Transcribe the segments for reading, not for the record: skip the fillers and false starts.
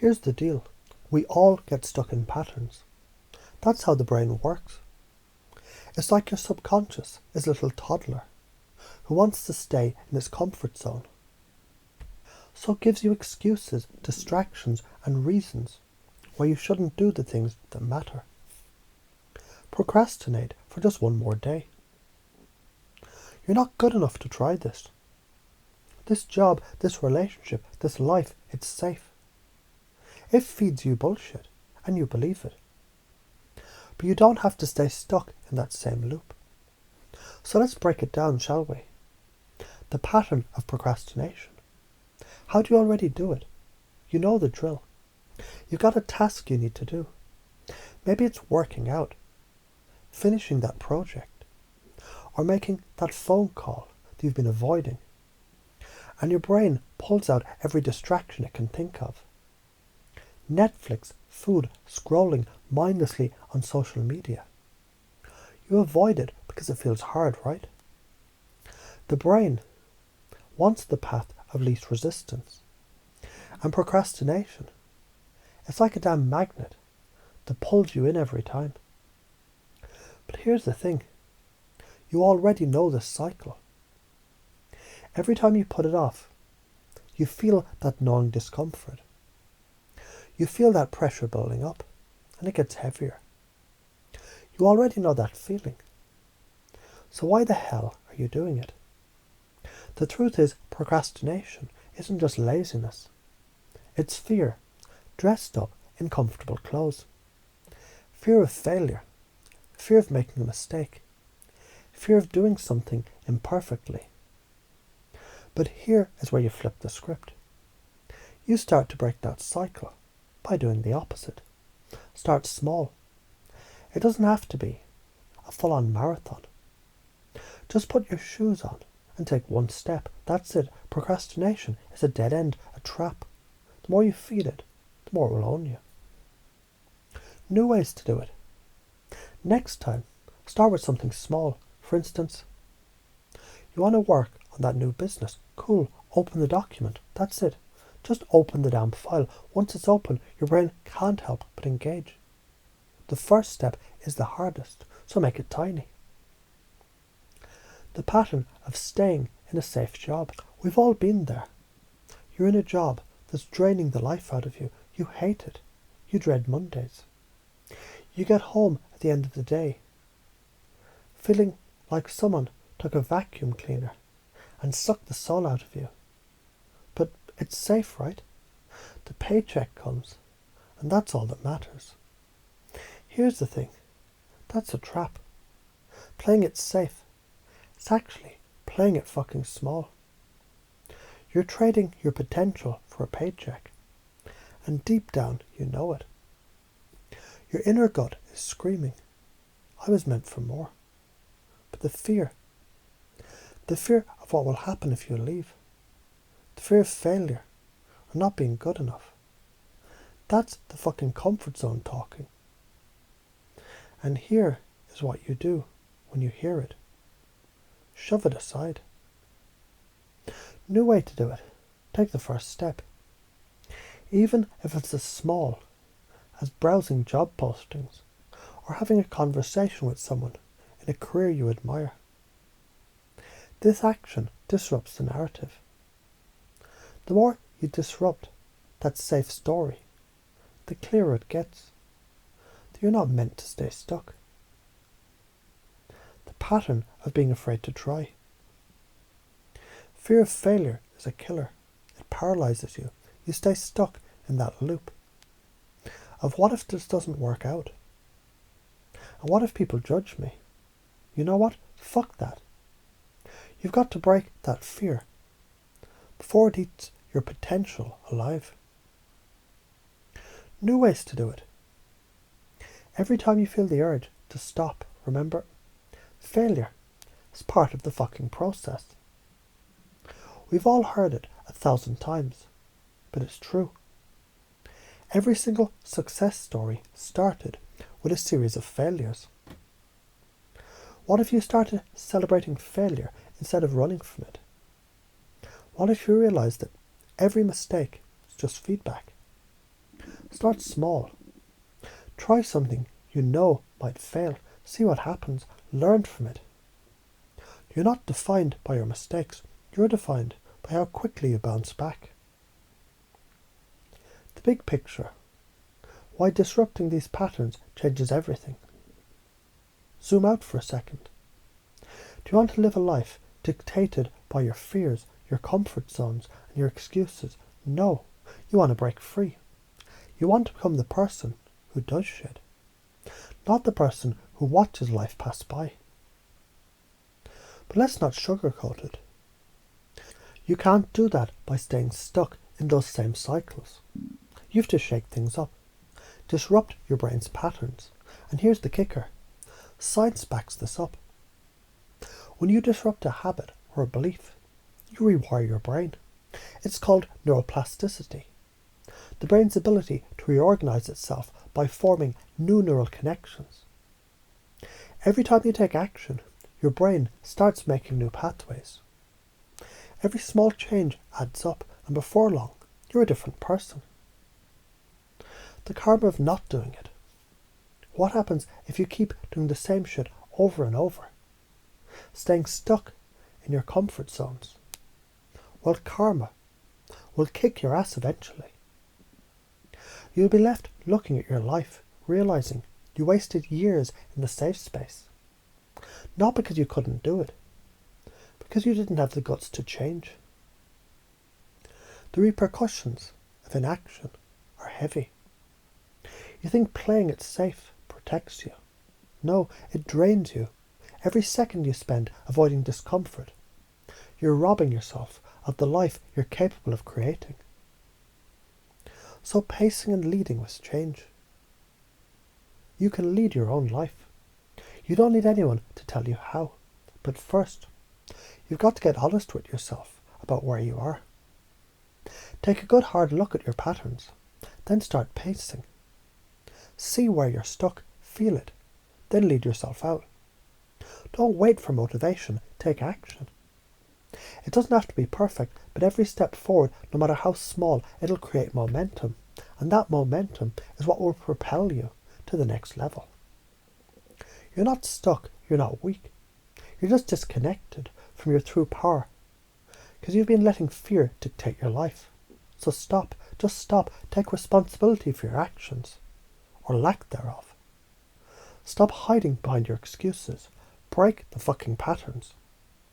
Here's the deal. We all get stuck in patterns. That's how the brain works. It's like your subconscious is a little toddler who wants to stay in its comfort zone. So it gives you excuses, distractions and reasons why you shouldn't do the things that matter. Procrastinate for just one more day. You're not good enough to try this. This job, this relationship, this life, it's safe. It feeds you bullshit, and you believe it. But you don't have to stay stuck in that same loop. So let's break it down, shall we? The pattern of procrastination. How do you already do it? You know the drill. You've got a task you need to do. Maybe it's working out, finishing that project, or making that phone call that you've been avoiding. And your brain pulls out every distraction it can think of. Netflix, food, scrolling mindlessly on social media. You avoid it because it feels hard, right? The brain wants the path of least resistance. And procrastination, it's like a damn magnet that pulls you in every time. But here's the thing. You already know this cycle. Every time you put it off, you feel that gnawing discomfort. You feel that pressure building up, and it gets heavier. You already know that feeling. So why the hell are you doing it? The truth is, procrastination isn't just laziness. It's fear, dressed up in comfortable clothes. Fear of failure, fear of making a mistake, fear of doing something imperfectly. But here is where you flip the script. You start to break that cycle by doing the opposite. Start small. It doesn't have to be a full-on marathon. Just put your shoes on and take one step. That's it. Procrastination is a dead end, a trap. The more you feed it, the more it will own you. New ways to do it. Next time, start with something small. For instance, you want to work on that new business. Cool. Open the document. That's it. Just open the damn file. Once it's open, your brain can't help but engage. The first step is the hardest, so make it tiny. The pattern of staying in a safe job. We've all been there. You're in a job that's draining the life out of you. You hate it. You dread Mondays. You get home at the end of the day, feeling like someone took a vacuum cleaner and sucked the soul out of you. But it's safe, right? The paycheck comes, and that's all that matters. Here's the thing. That's a trap. Playing it safe. It's actually playing it fucking small. You're trading your potential for a paycheck. And deep down, you know it. Your inner gut is screaming, I was meant for more. But the fear of what will happen if you leave, the fear of failure, or not being good enough, that's the fucking comfort zone talking. And here is what you do when you hear it. Shove it aside. New way to do it. Take the first step. Even if it's as small as browsing job postings or having a conversation with someone in a career you admire. This action disrupts the narrative. The more you disrupt that safe story, the clearer it gets that you're not meant to stay stuck. The pattern of being afraid to try. Fear of failure is a killer. It paralyzes you. You stay stuck in that loop of what if this doesn't work out? And what if people judge me? You know what? Fuck that. You've got to break that fear before it eats your potential alive. New ways to do it. Every time you feel the urge to stop, remember, failure is part of the fucking process. We've all heard it 1,000 times, but it's true. Every single success story started with a series of failures. What if you started celebrating failure instead of running from it? What if you realized that every mistake is just feedback? Start small. Try something you know might fail. See what happens. Learn from it. You're not defined by your mistakes. You're defined by how quickly you bounce back. The big picture. Why disrupting these patterns changes everything. Zoom out for a second. Do you want to live a life dictated by your fears, your comfort zones, and your excuses? No. You want to break free. You want to become the person who does shit, not the person who watches life pass by. But let's not sugarcoat it. You can't do that by staying stuck in those same cycles. You have to shake things up, disrupt your brain's patterns. And here's the kicker. Science backs this up. When you disrupt a habit or a belief, you rewire your brain. It's called neuroplasticity. The brain's ability to reorganize itself by forming new neural connections. Every time you take action, your brain starts making new pathways. Every small change adds up, and before long, you're a different person. The karma of not doing it. What happens if you keep doing the same shit over and over? Staying stuck in your comfort zones. Well, karma will kick your ass eventually. You'll be left looking at your life, realizing you wasted years in the safe space. Not because you couldn't do it, because you didn't have the guts to change. The repercussions of inaction are heavy. You think playing it safe protects you. No, it drains you. Every second you spend avoiding discomfort, you're robbing yourself of the life you're capable of creating. So pacing and leading with change. You can lead your own life. You don't need anyone to tell you how. But first, you've got to get honest with yourself about where you are. Take a good hard look at your patterns. Then start pacing. See where you're stuck. Feel it. Then lead yourself out. Don't wait for motivation. Take action. It doesn't have to be perfect, but every step forward, no matter how small, it'll create momentum. And that momentum is what will propel you to the next level. You're not stuck. You're not weak. You're just disconnected from your true power because you've been letting fear dictate your life. So stop. Just stop. Take responsibility for your actions, or lack thereof. Stop hiding behind your excuses. Break the fucking patterns.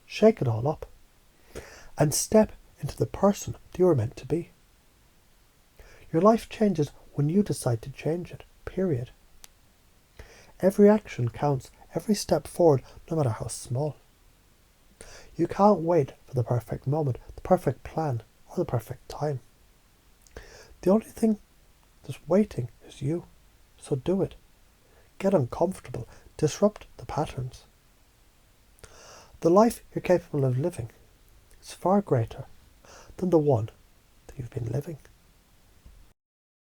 Shake it all up. And step into the person that you were meant to be. Your life changes when you decide to change it. Period. Every action counts. Every step forward, no matter how small. You can't wait for the perfect moment, the perfect plan, or the perfect time. The only thing that's waiting is you. So do it. Get uncomfortable. Disrupt the patterns. The life you're capable of living is far greater than the one that you've been living.